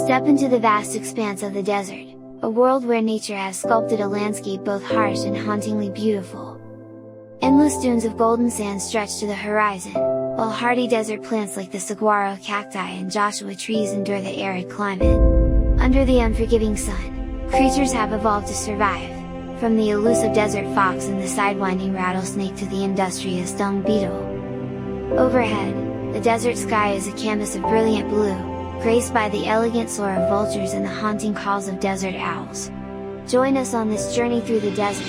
Step into the vast expanse of the desert, a world where nature has sculpted a landscape both harsh and hauntingly beautiful. Endless dunes of golden sand stretch to the horizon, while hardy desert plants like the saguaro cacti and Joshua trees endure the arid climate. Under the unforgiving sun, creatures have evolved to survive, from the elusive desert fox and the sidewinding rattlesnake to the industrious dung beetle. Overhead, the desert sky is a canvas of brilliant blue, graced by the elegant soar of vultures and the haunting calls of desert owls. Join us on this journey through the desert,